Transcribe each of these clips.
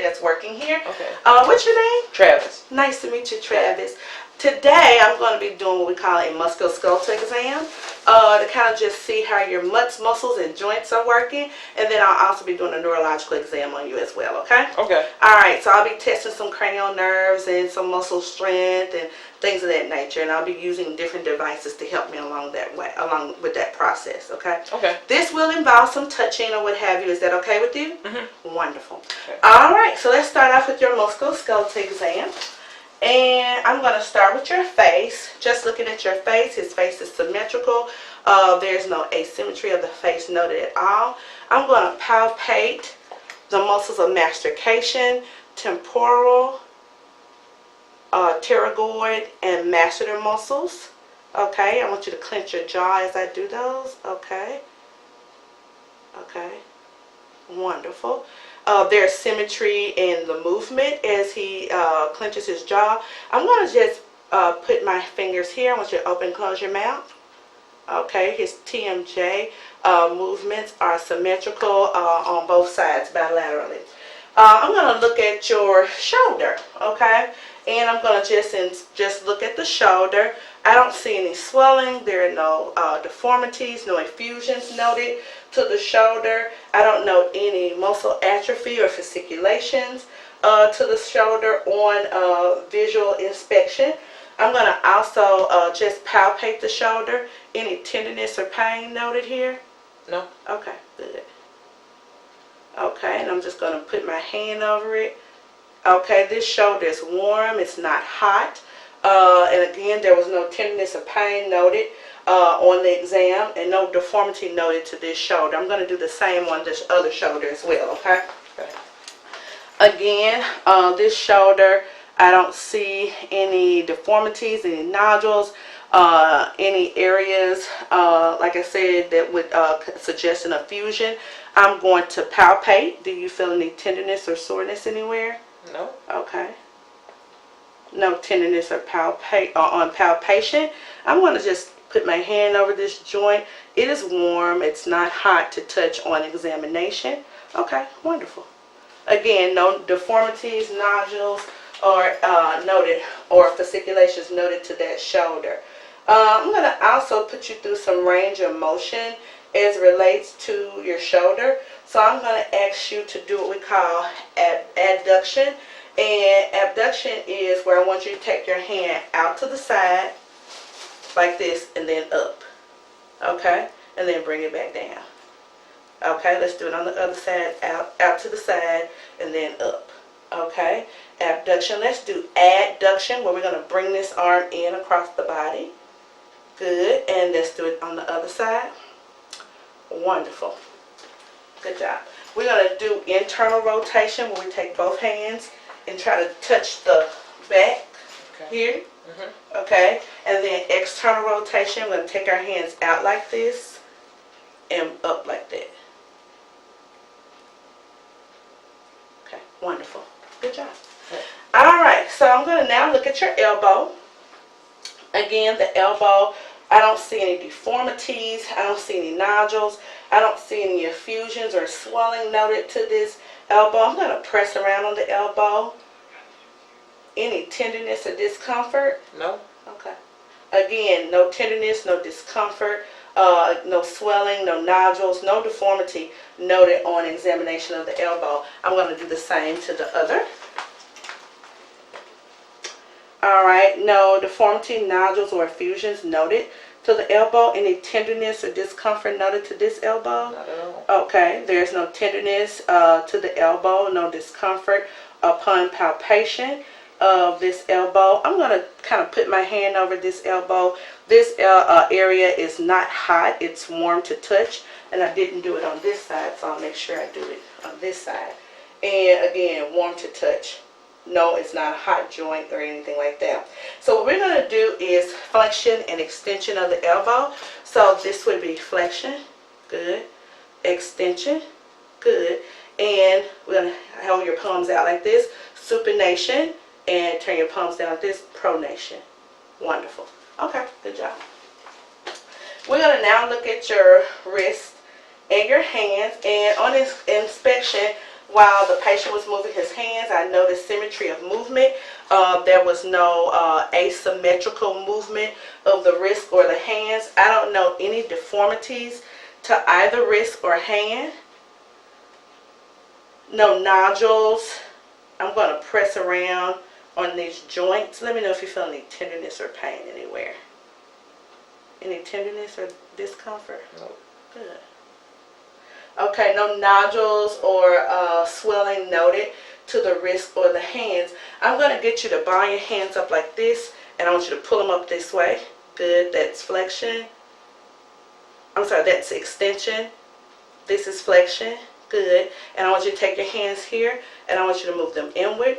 that's working here. Okay. What's your name? Travis. Nice to meet you, Travis. Today, I'm going to be doing what we call a musculoskeletal exam to kind of just see how your muscles and joints are working. And then I'll also be doing a neurological exam on you as well, okay? Okay. All right, so I'll be testing some cranial nerves and some muscle strength and things of that nature. And I'll be using different devices to help me along with that process, okay? Okay. This will involve some touching or what have you. Is that okay with you? Mm-hmm. Wonderful. Okay. All right, so let's start off with your musculoskeletal exam. And I'm going to start with your face. Just looking at your face, his face is symmetrical. There's no asymmetry of the face noted at all. I'm going to palpate the muscles of mastication, temporal, pterygoid, and masseter muscles. Okay, I want you to clench your jaw as I do those. Okay. Okay. Wonderful. There's symmetry in the movement as he clenches his jaw. I'm going to just put my fingers here. I want you to open and close your mouth. Okay, his TMJ movements are symmetrical on both sides bilaterally. I'm going to look at your shoulder, okay? And I'm going to just look at the shoulder. I don't see any swelling. There are no deformities, no effusions noted to the shoulder. I don't note any muscle atrophy or fasciculations to the shoulder on visual inspection. I'm going to also just palpate the shoulder. Any tenderness or pain noted here? No. Okay, good. Okay, and I'm just going to put my hand over it. Okay, this shoulder is warm. It's not hot. And again, there was no tenderness or pain noted on the exam, and no deformity noted to this shoulder. I'm going to do the same on this other shoulder as well, okay? Okay. Again, this shoulder, I don't see any deformities, any nodules, any areas, like I said, that would suggest an effusion. I'm going to palpate. Do you feel any tenderness or soreness anywhere? No. Okay. No tenderness or on palpation. I'm going to just put my hand over this joint. It is warm. It's not hot to touch on examination. Okay, wonderful. Again, no deformities, nodules, or noted, or fasciculations noted to that shoulder. I'm going to also put you through some range of motion as it relates to your shoulder. So I'm going to ask you to do what we call abduction. And abduction is where I want you to take your hand out to the side like this and then up. Okay? And then bring it back down. Okay, let's do it on the other side. Out to the side and then up. Okay? Abduction. Let's do adduction, where we're going to bring this arm in across the body. Good. And let's do it on the other side. Wonderful. Good job. We're going to do internal rotation, where we take both hands and try to touch the back here. Mm-hmm. Okay. And then external rotation, we're going to take our hands out like this and up like that. Okay. Wonderful. Good job. Okay. All right. So I'm going to now look at your elbow. Again, the elbow, I don't see any deformities. I don't see any nodules. I don't see any effusions or swelling noted to this elbow. I'm going to press around on the elbow. Any tenderness or discomfort? No. Okay. Again, no tenderness, no discomfort, no swelling, no nodules, no deformity noted on examination of the elbow. I'm going to do the same to the other. All right. No deformity, nodules, or effusions noted to the elbow. Any tenderness or discomfort noted to this elbow? Not at all. Okay. There's no tenderness to the elbow, no discomfort upon palpation of this elbow. I'm going to kind of put my hand over this elbow. This area is not hot. It's warm to touch. And I didn't do it on this side, so I'll make sure I do it on this side. And again, warm to touch. No, it's not a hot joint or anything like that. So what we're going to do is flexion and extension of the elbow. So this would be flexion. Good. Extension. Good. And we're going to hold your palms out like this. Supination. And turn your palms down like this. Pronation. Wonderful. Okay. Good job. We're going to now look at your wrist and your hands. And on this inspection, while the patient was moving his hands, I noticed symmetry of movement. There was no asymmetrical movement of the wrist or the hands. I don't know any deformities to either wrist or hand. No nodules. I'm going to press around on these joints. Let me know if you feel any tenderness or pain anywhere. Any tenderness or discomfort? No. Good. Okay, no nodules or swelling noted to the wrist or the hands. I'm going to get you to ball your hands up like this, and I want you to pull them up this way. Good. That's flexion. I'm sorry, that's extension. This is flexion. Good. And I want you to take your hands here, and I want you to move them inward.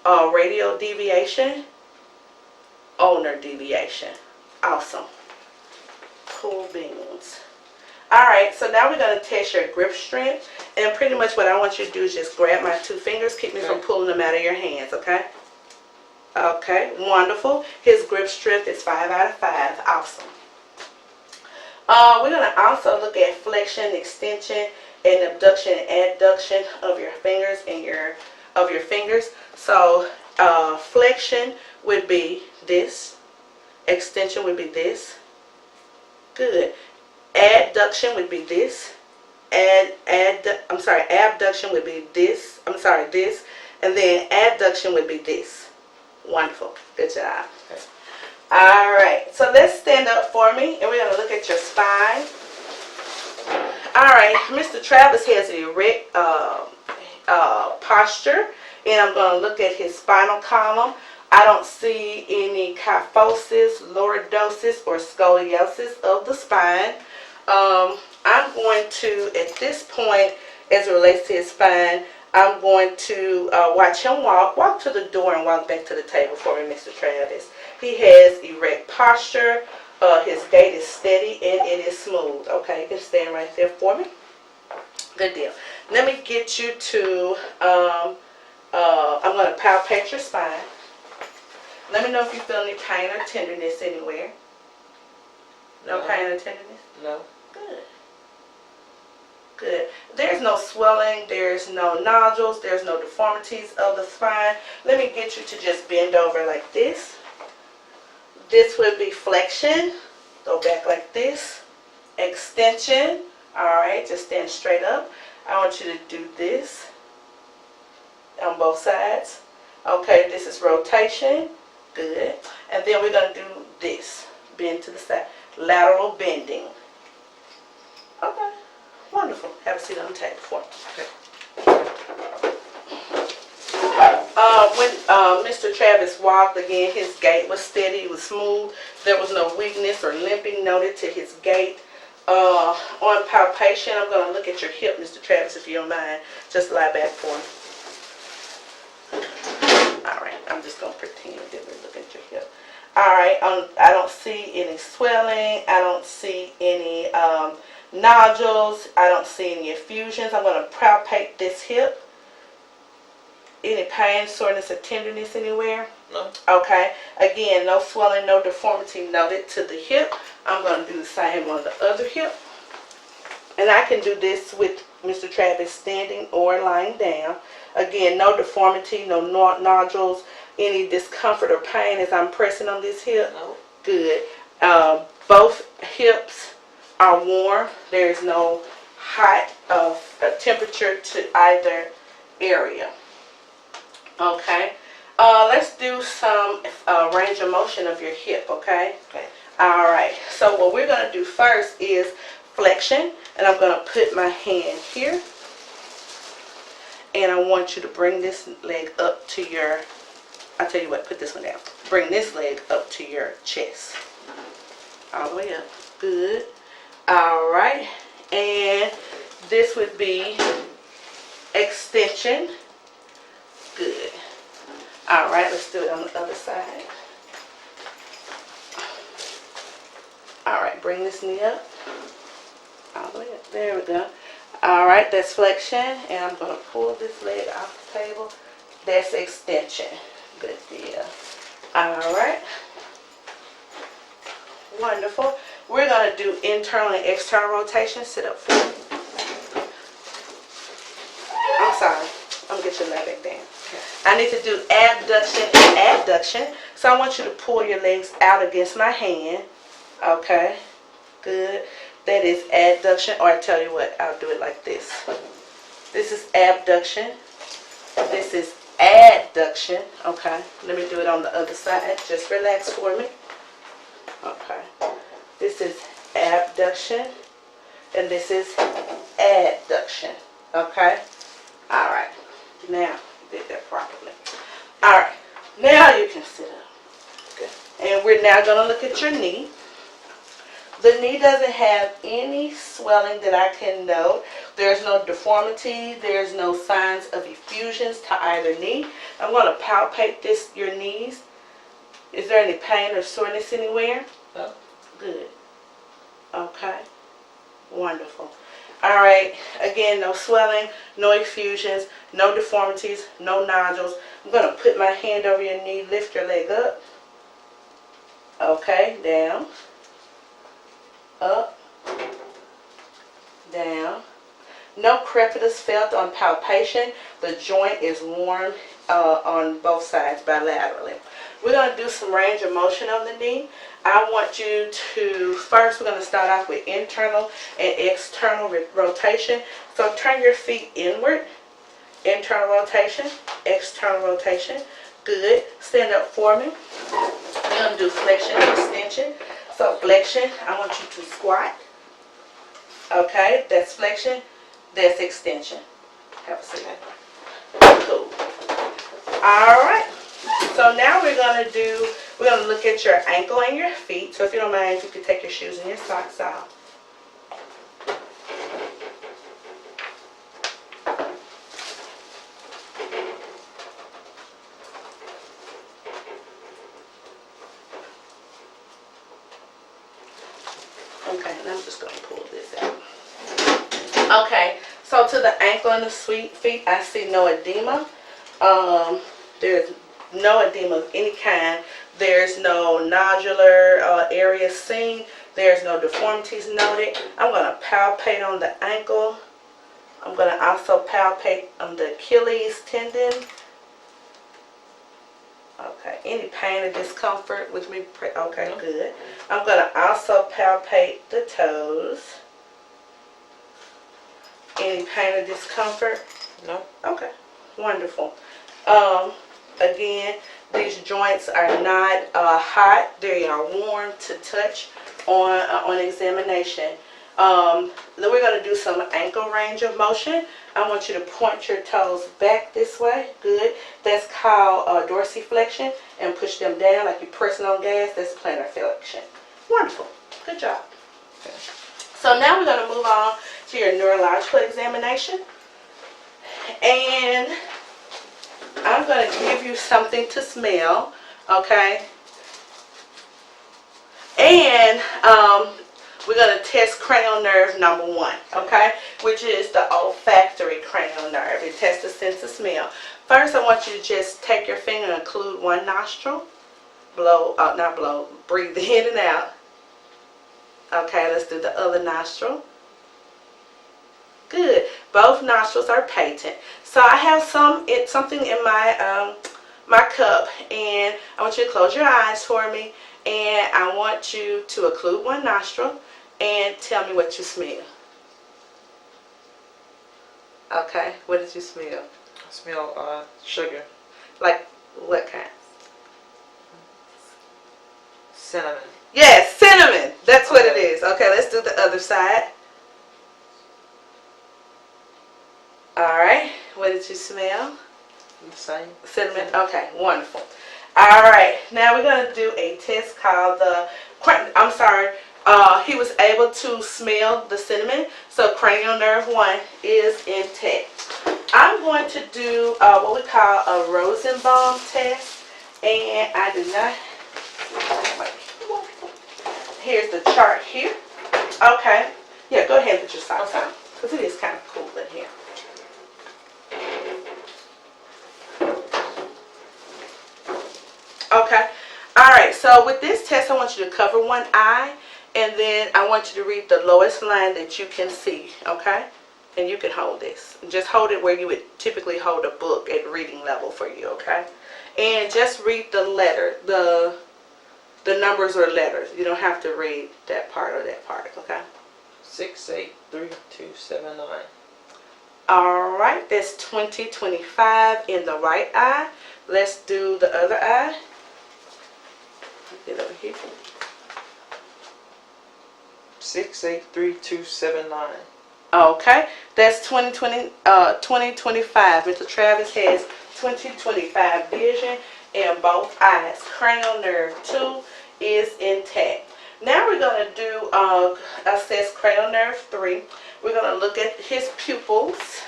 Radial deviation. Ulnar deviation. Awesome. Pull beans. Alright, so now we're going to test your grip strength. And pretty much what I want you to do is just grab my 2 fingers. Keep me from pulling them out of your hands, okay? Okay, wonderful. His grip strength is 5 out of 5. Awesome. We're going to also look at flexion, extension, and abduction and adduction of your fingers and your fingers. So flexion would be this. Extension would be this. Good. Adduction would be this. Abduction would be this. This. And then adduction would be this. Wonderful. Good job. Alright, so let's stand up for me, and we're going to look at your spine. Alright, Mr. Travis has an erect posture, and I'm going to look at his spinal column. I don't see any kyphosis, lordosis, or scoliosis of the spine. I'm going to, at this point, as it relates to his spine, I'm going to watch him walk to the door and walk back to the table for me, Mr. Travis. He has erect posture. His gait is steady and it is smooth. Okay, you can stand right there for me. Good deal. Let me get you to, I'm going to palpate your spine. Let me know if you feel any pain or tenderness anywhere. No pain or tenderness? No. Good. Good. There's no swelling. There's no nodules. There's no deformities of the spine. Let me get you to just bend over like this. This would be flexion. Go back like this. Extension. Alright, just stand straight up. I want you to do this on both sides. Okay, this is rotation. Good. And then we're going to do this. Bend to the side. Lateral bending. Okay. Wonderful. Have a seat on the table for me. When Mr. Travis walked, again, his gait was steady. It was smooth. There was no weakness or limping noted to his gait. On palpation, I'm going to look at your hip, Mr. Travis, if you don't mind. Just lie back for me. Alright, I'm just going to pretend that we're looking at your hip. Alright, I don't see any swelling. I don't see any nodules. I don't see any effusions. I'm going to palpate this hip. Any pain, soreness, or tenderness anywhere? No. Okay. Again, no swelling, no deformity noted to the hip. I'm going to do the same on the other hip. And I can do this with Mr. Travis standing or lying down. Again, no deformity, no nodules, any discomfort or pain as I'm pressing on this hip. No. Good. Both hips are warm. There is no hot temperature to either area. Okay. Let's do some range of motion of your hip, okay? Okay. Alright. So what we're going to do first is flexion. And I'm going to put my hand here. And I want you to bring this leg up to your, I'll tell you what, put this one down. Bring this leg up to your chest. All the way up. Good. Alright. And this would be extension. Good. Alright, let's do it on the other side. Alright, bring this knee up. All the way up. There we go. Alright, that's flexion. And I'm going to pull this leg off the table. That's extension. Good deal. Alright. Wonderful. We're going to do internal and external rotation. Sit up for me. I'm get your leg back down. I need to do abduction and adduction. So I want you to pull your legs out against my hand. Okay, good. That is adduction, or I tell you what, I'll do it like this. This is abduction. This is adduction. Okay, let me do it on the other side. Just relax for me. Okay, this is abduction, and this is adduction. Okay, all right. Now you did that properly. All right, now you can sit up. Good. And we're now going to look at your knee. The knee doesn't have any swelling that I can note. There's no deformity. There's no signs of effusions to either knee. I'm going to palpate your knees. Is there any pain or soreness anywhere? No. Good. Okay. Wonderful. All right. Again, no swelling, no effusions, no deformities, no nodules. I'm going to put my hand over your knee, lift your leg up. Okay. Down. Up, down. No crepitus felt on palpation. The joint is warm on both sides bilaterally. We're going to do some range of motion on the knee. I want you to, first we're going to start off with internal and external rotation. So turn your feet inward. Internal rotation, external rotation. Good. Stand up for me. We're going to do flexion and extension. So flexion, I want you to squat. Okay, that's flexion, that's extension. Have a seat. Cool. All right. So now we're going to look at your ankle and your feet. So if you don't mind, you can take your shoes and your socks off. Okay, and I'm just going to pull this out. Okay, so to the ankle and the feet, I see no edema. There's no edema of any kind. There's no nodular area seen. There's no deformities noted. I'm going to palpate on the ankle. I'm going to also palpate on the Achilles tendon. Okay, any pain or discomfort with me? Okay, good. I'm going to also palpate the toes. Any pain or discomfort? No. Okay, wonderful. Again, these joints are not hot. They are warm to touch on examination. Then we're going to do some ankle range of motion. I want you to point your toes back this way. Good. That's called dorsiflexion. And push them down like you're pressing on gas. That's plantar flexion. Wonderful. Good job. Okay. So now we're going to move on to your neurological examination. And I'm going to give you something to smell. Okay. And we're going to test cranial nerve number 1, okay, which is the olfactory cranial nerve. It tests the sense of smell. First, I want you to just take your finger and include one nostril. Breathe in and out. Okay, let's do the other nostril. Good. Both nostrils are patent. So I have something in my my cup, and I want you to close your eyes for me, and I want you to occlude one nostril and tell me what you smell. Okay, what did you smell? I smell sugar. Like what kind? Cinnamon. Yes, cinnamon. That's what it is. Okay, let's do the other side. Alright, what did you smell? The same. Cinnamon. Okay, wonderful. Alright, now we're going to do a test called he was able to smell the cinnamon, so cranial nerve 1 is intact. I'm going to do what we call a Rosenbaum test, and I do not. Here's the chart here. Okay, yeah, go ahead and put your socks on, because it is kind of cool in here. Okay, alright, so with this test I want you to cover one eye, and then I want you to read the lowest line that you can see, okay? And you can hold this. Just hold it where you would typically hold a book at reading level for you, okay? And just read the letter, the numbers or letters. You don't have to read that part or that part, okay? 6, 8, 3, 2, 7, 9. All right, that's 20, 25 in the right eye. Let's do the other eye. Get over here. 6, 8, 3, 2, 7, 9. Okay, that's 20, 25. Mr. Travis has 20, 25 vision in both eyes. Cranial nerve 2 is intact. Now we're going to do assess cranial nerve 3. We're going to look at his pupils.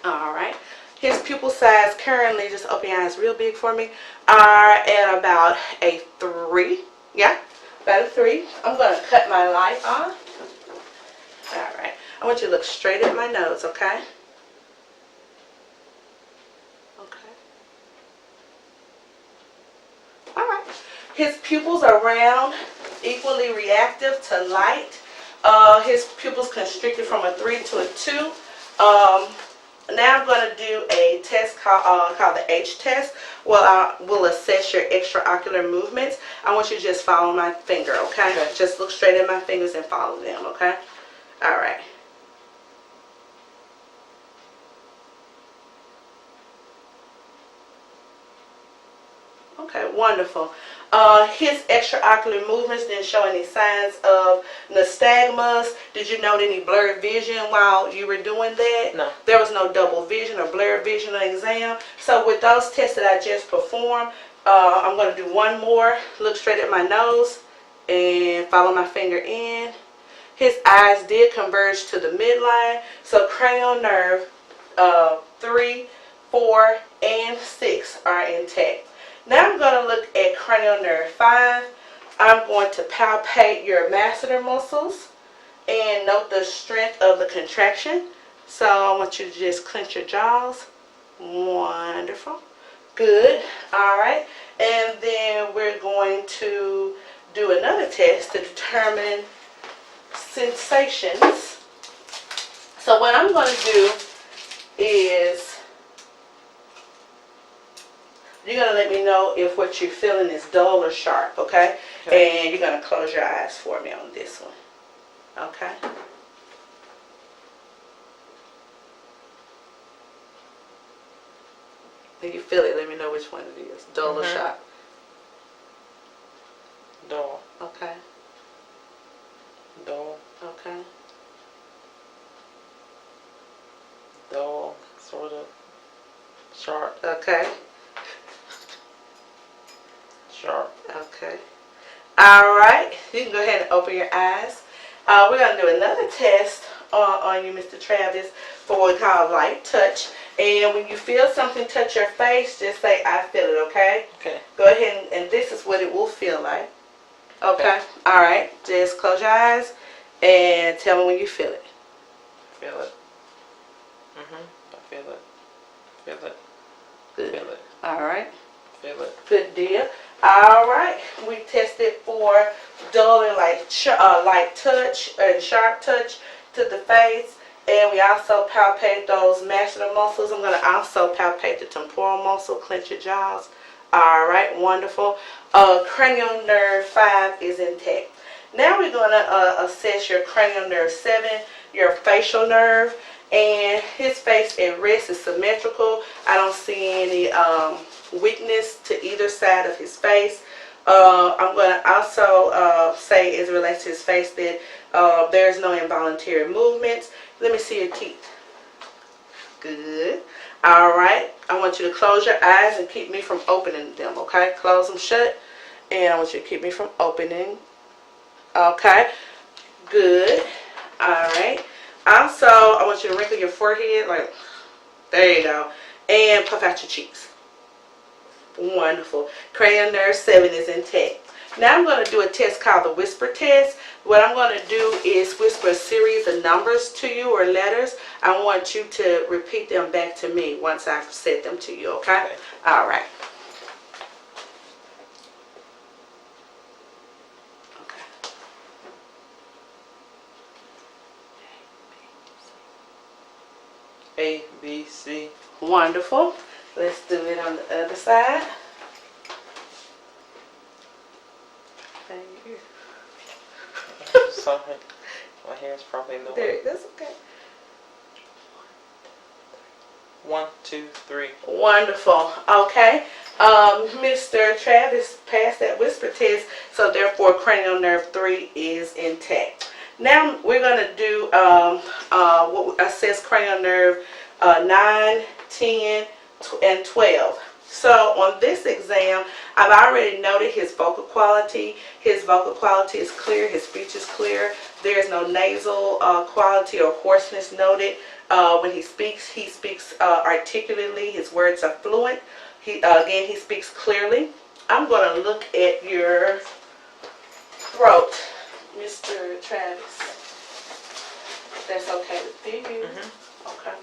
All right. His pupil size currently, just open your eyes real big for me, are at about a 3. Yeah, about a 3. I'm going to cut my light off. All right. I want you to look straight at my nose, okay? Okay. All right. His pupils are round, equally reactive to light. His pupils constricted from a 3 to a 2. Now I'm going to do a test called the H test. Well, I will assess your extraocular movements. I want you to just follow my finger, okay? Just look straight at my fingers and follow them, okay? All right. Okay, wonderful. His extraocular movements didn't show any signs of nystagmus. Did you note any blurred vision while you were doing that? No. There was no double vision or blurred vision on the exam. So with those tests that I just performed, I'm going to do one more. Look straight at my nose and follow my finger in. His eyes did converge to the midline. So cranial nerve 3, 4, and 6 are intact. Now I'm going to look at cranial nerve 5. I'm going to palpate your masseter muscles and note the strength of the contraction. So I want you to just clench your jaws. Wonderful. Good. All right. And then we're going to do another test to determine sensations. So what I'm going to do is you're going to let me know if what you're feeling is dull or sharp, okay? And you're going to close your eyes for me on this one, okay? When you feel it, let me know which one it is, dull or sharp. Dull. Okay. Dull. Okay. Dull. Sort of. Sharp. Okay. Sharp. Okay. All right. You can go ahead and open your eyes. We're going to do another test on you, Mr. Travis, for what we call light touch. And when you feel something touch your face, just say, I feel it, okay? Okay. Go ahead and this is what it will feel like. Okay. All right. Just close your eyes and tell me when you feel it. Feel it. I feel it. Feel it. Good. Feel it. All right. Feel it. Good deal. All right. We tested for dull and light touch and sharp touch to the face. And we also palpate those masseter muscles. I'm going to also palpate the temporal muscle. Clench your jaws. All right. Wonderful. Cranial nerve 5 is intact. Now we're going to assess your cranial nerve 7, your facial nerve. And his face at rest is symmetrical. I don't see any weakness to either side of his face. I'm going to also say, as it relates to his face, that there's no involuntary movements. Let me see your teeth. Good. All right. I want you to close your eyes and keep me from opening them, okay? Close them shut. And I want you to keep me from opening. Okay. Good. All right. Also, I want you to wrinkle your forehead, like, there you go, and puff out your cheeks. Wonderful. Cranial nerve 7 is intact. Now I'm going to do a test called the whisper test. What I'm going to do is whisper a series of numbers to you or letters. I want you to repeat them back to me once I've said them to you, okay? All right. Wonderful. Let's do it on the other side. Thank you. Sorry. My hair's probably in the way. There, that's okay. 1, 2, 3. Wonderful. Okay. Mr. Travis passed that whisper test, so therefore cranial nerve 3 is intact. Now we're going to do what assess cranial nerve 9, 10, and 12. So on this exam, I've already noted his vocal quality. His vocal quality is clear. His speech is clear. There's no nasal quality or hoarseness noted. When he speaks articulately. His words are fluent. Again, he speaks clearly. I'm going to look at your throat, Mr. Travis. If that's okay with you. Mm-hmm. Okay.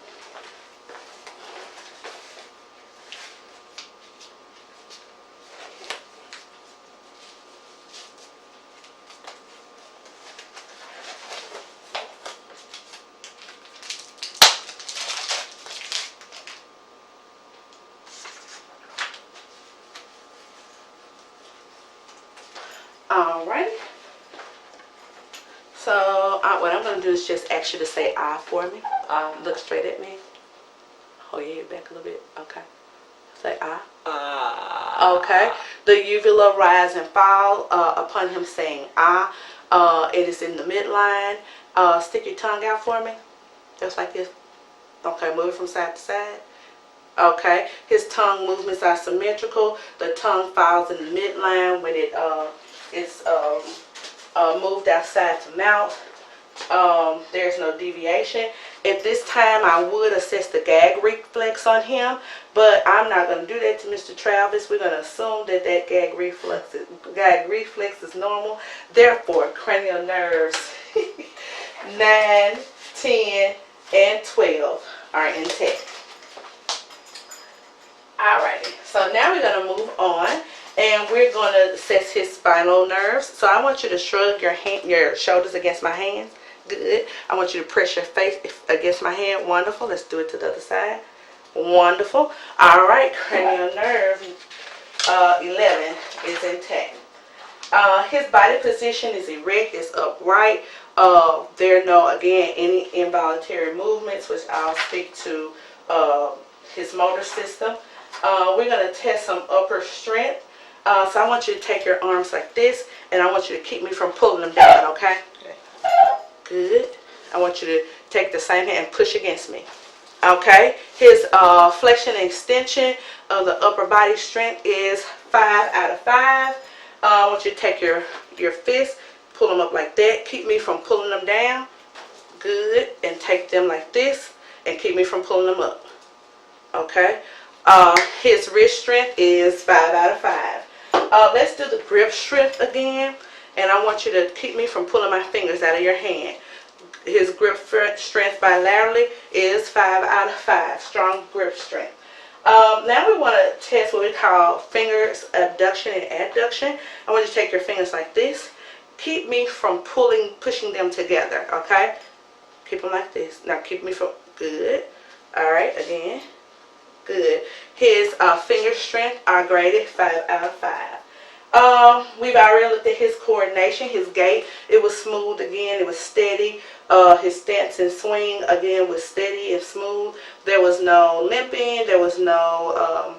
Alright. So what I'm going to do is just ask you to say "I" for me. Look straight at me. Hold your head back a little bit. Okay. Say "I." Okay. The uvula rise and fall upon him saying "I." It is in the midline. Stick your tongue out for me. Just like this. Okay. Move it from side to side. Okay. His tongue movements are symmetrical. The tongue falls in the midline when it is moved outside to mouth. There's no deviation. At this time, I would assess the gag reflex on him, but I'm not going to do that to Mr. Travis. We're going to assume that gag reflex is normal. Therefore, cranial nerves 9, 10, and 12 are intact. Alrighty, so now we're going to move on. And we're going to assess his spinal nerves. So I want you to shrug your shoulders against my hands. Good. I want you to press your face against my hand. Wonderful. Let's do it to the other side. Wonderful. All right. Cranial nerve 11 is intact. His body position is erect. It's upright. There are no, again, any involuntary movements, which I'll speak to his motor system. We're going to test some upper strength. So I want you to take your arms like this, and I want you to keep me from pulling them down, okay? Good. I want you to take the same hand and push against me. Okay? His flexion and extension of the upper body strength is 5 out of 5. I want you to take your fist, pull them up like that. Keep me from pulling them down. Good. And take them like this, and keep me from pulling them up. Okay? His wrist strength is 5 out of 5. Let's do the grip strength again, and I want you to keep me from pulling my fingers out of your hand. His grip strength bilaterally is 5 out of 5. Strong grip strength. Now we want to test what we call fingers abduction and adduction. I want you to take your fingers like this. Keep me from pushing them together, okay? Keep them like this. Now keep me from, good. All right, again. Good. His finger strength are graded 5 out of 5. We've already looked at his coordination, his gait. It was smooth again. It was steady. His stance and swing again was steady and smooth. There was no limping. There was no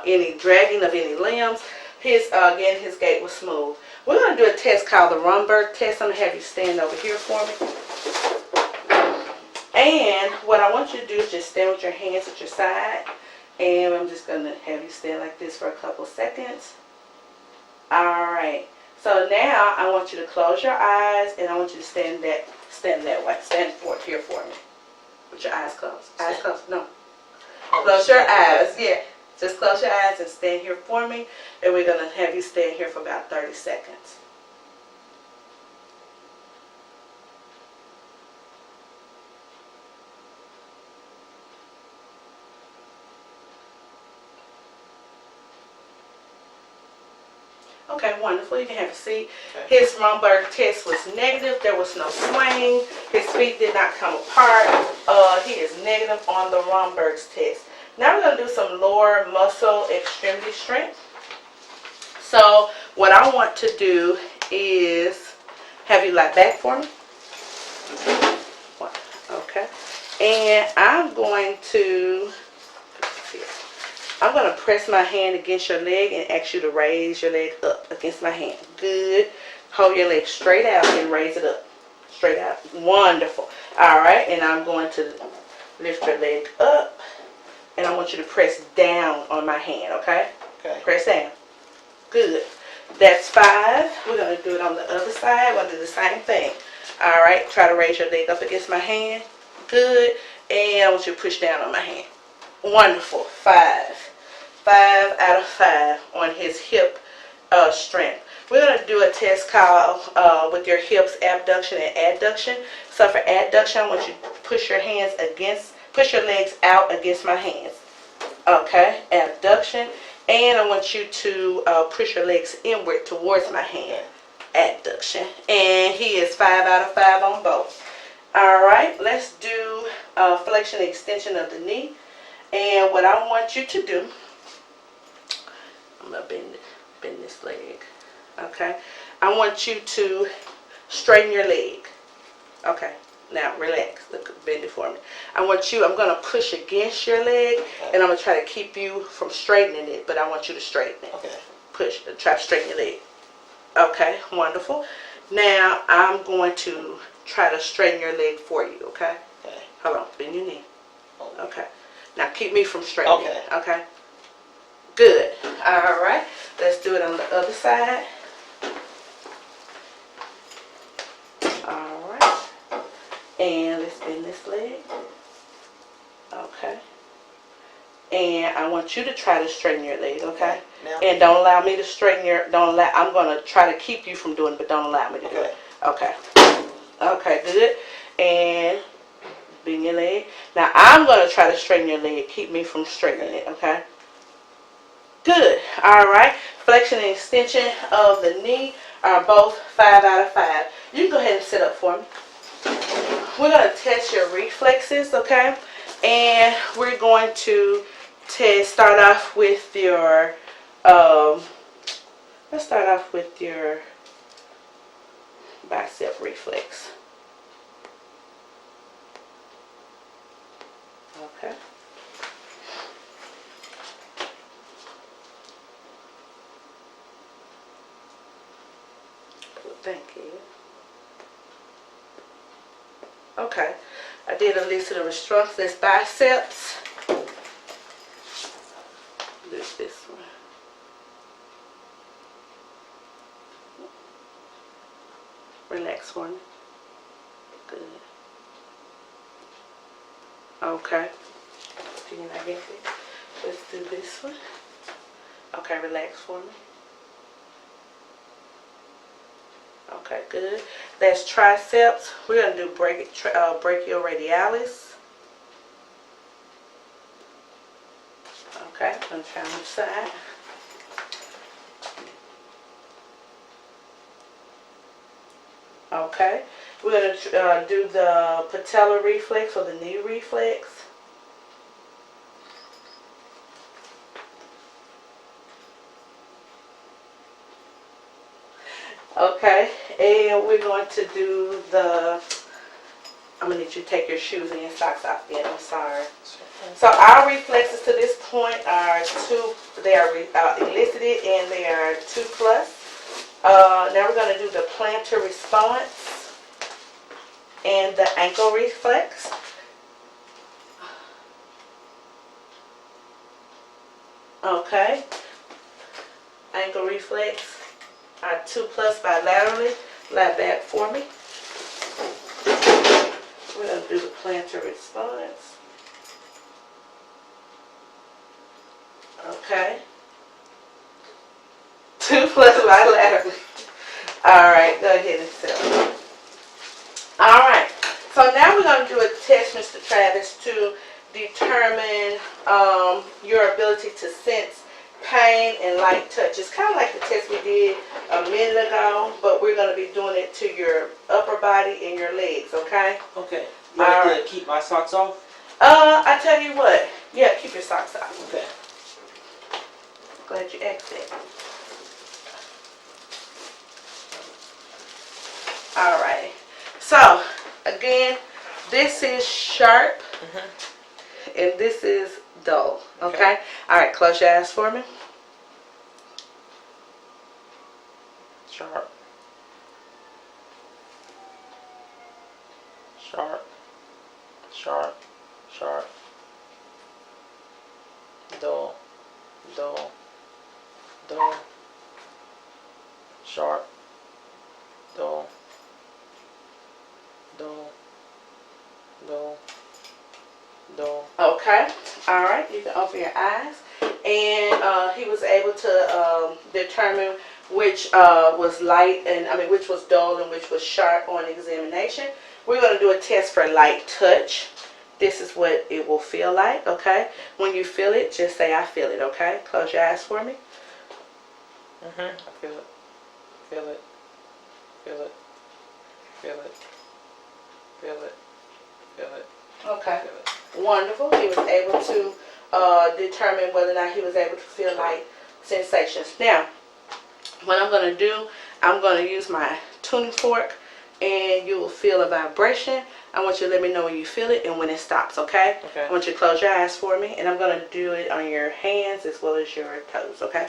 any dragging of any limbs. Again, his gait was smooth. We're going to do a test called the Rumberg test. I'm going to have you stand over here for me. And what I want you to do is just stand with your hands at your side. And I'm just going to have you stand like this for a couple seconds. Alright. So now I want you to close your eyes, and I want you to stand that way. Stand here for me. With your eyes closed. Eyes closed. No. Close your eyes. Yeah. Just close your eyes and stand here for me. And we're going to have you stand here for about 30 seconds. Okay, wonderful. You can have a seat. Okay. His Romberg test was negative. There was no swaying. His feet did not come apart. He is negative on the Romberg's test. Now we're going to do some lower muscle extremity strength. So what I want to do is have you lie back for me. Okay. And I'm going to press my hand against your leg and ask you to raise your leg up against my hand. Good. Hold your leg straight out and raise it up. Straight out. Wonderful. All right. And I'm going to lift your leg up. And I want you to press down on my hand, okay? Okay. Press down. Good. That's 5. We're going to do it on the other side. We're going to do the same thing. All right. Try to raise your leg up against my hand. Good. And I want you to push down on my hand. Wonderful. 5. 5 out of 5 on his hip strength. We're going to do a test called with your hips abduction and adduction. So for adduction, I want you to push your legs out against my hands. Okay, abduction. And I want you to push your legs inward towards my hand. Adduction. And he is 5 out of 5 on both. All right, let's do flexion and extension of the knee. And what I want you to do, I'm going to bend this leg. Okay, I want you to straighten your leg. Okay, now relax. Look, bend it for me. I'm going to push against your leg, and I'm going to try to keep you from straightening it, but I want you to straighten it. Okay. Push, try to straighten your leg. Okay, wonderful. Now I'm going to try to straighten your leg for you, okay? Okay. Hold on, bend your knee. Okay. Now keep me from straightening. Okay. Okay. Good. All right. Let's do it on the other side. All right. And let's bend this leg. Okay. And I want you to try to straighten your leg, okay? Now. And don't allow me to straighten I'm going to try to keep you from doing it, but don't allow me to do it. Okay. Okay, good. And bend your leg. Now I'm going to try to straighten your leg. Keep me from straightening it, okay? Good. All right. Flexion and extension of the knee are both 5 out of 5. You can go ahead and sit up for me. We're going to test your reflexes, okay? And we're going to start off with your, let's start off with your bicep reflex. Okay. Thank you. Okay. I did a list of the strengthless biceps. Do this one. Relax for me. Good. Okay. Can I get it? Let's do this one. Okay, relax for me. Okay, good. That's triceps. We're going to do brachioradialis. Okay, I'm going to try on the side. Okay, we're going to do the patellar reflex or the knee reflex. Okay, and we're going to do I'm going to need you to take your shoes and your socks off again. I'm sorry. So our reflexes to this point are they are elicited and they are 2+. Now we're going to do the plantar response and the ankle reflex. Okay. Ankle reflex are 2+ bilaterally. Lie back for me. We're going to do the plantar response. Okay. 2+ bilaterally. Alright, go ahead and sit. Alright, so now we're going to do a test, Mr. Travis, to determine your ability to sense pain and light touch. It's kind of like the test we did a minute ago, but we're going to be doing it to your upper body and your legs, okay? Okay. You want me Alright. to keep my socks off? I tell you what. Yeah, keep your socks off. Okay. Glad you asked that. Alrighty. So, again, this is sharp and this is dull. Okay? Alright, close your eyes for me. Sharp. Sharp. Sharp. Sharp. Dull. Dull. Dull. Sharp. Dull. Dull. Dull. Dull. Okay. Alright, you can open your eyes. And he was able to determine which was light and which was dull and which was sharp on examination. We're going to do a test for light touch. This is what it will feel like, okay? When you feel it, just say, I feel it, okay? Close your eyes for me. I feel it. Feel it. Feel it. Feel it. Feel it. Feel it. Okay. Feel it. Wonderful. He was able to determine whether or not he was able to feel light sensations. Now, what I'm going to do, I'm going to use my tuning fork and you will feel a vibration. I want you to let me know when you feel it and when it stops, okay? Okay. I want you to close your eyes for me, and I'm going to do it on your hands as well as your toes, okay?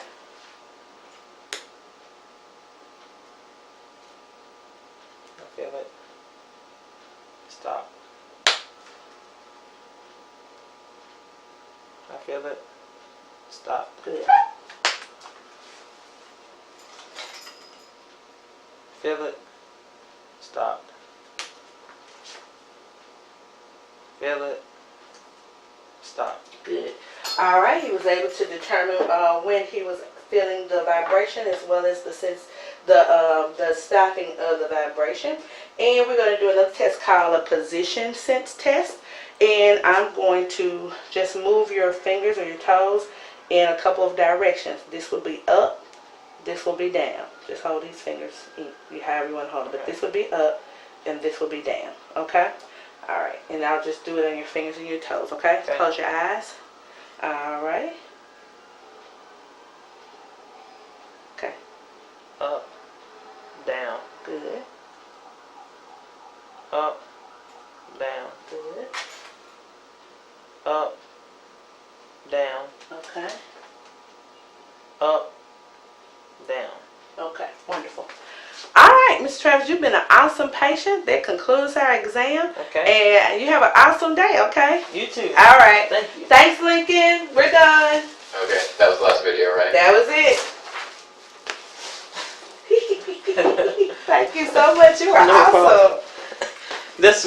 I feel it. Stop. I feel it. Stop. Good. Feel it. Stop. Feel it. Stop. Good. All right. He was able to determine when he was feeling the vibration as well as the stopping of the vibration. And we're going to do another test called a position sense test. And I'm going to just move your fingers or your toes in a couple of directions. This will be up. This will be down. Just hold these fingers, however you want to hold it. But this will be up and this will be down. Okay? Alright. And I'll just do it on your fingers and your toes. Okay? Close your eyes. Alright. Okay. Up. Down. Good. Up. Down. Good. Up. Down. Okay. Up. Down. Okay. Wonderful. Alright, Mr. Travis, you've been an awesome patient. That concludes our exam. Okay. And you have an awesome day, okay? You too. Alright. Thank you. Thanks, Lincoln. We're done. Okay, that was the last video, right? That was it. Thank you so much. You were No awesome. problem. This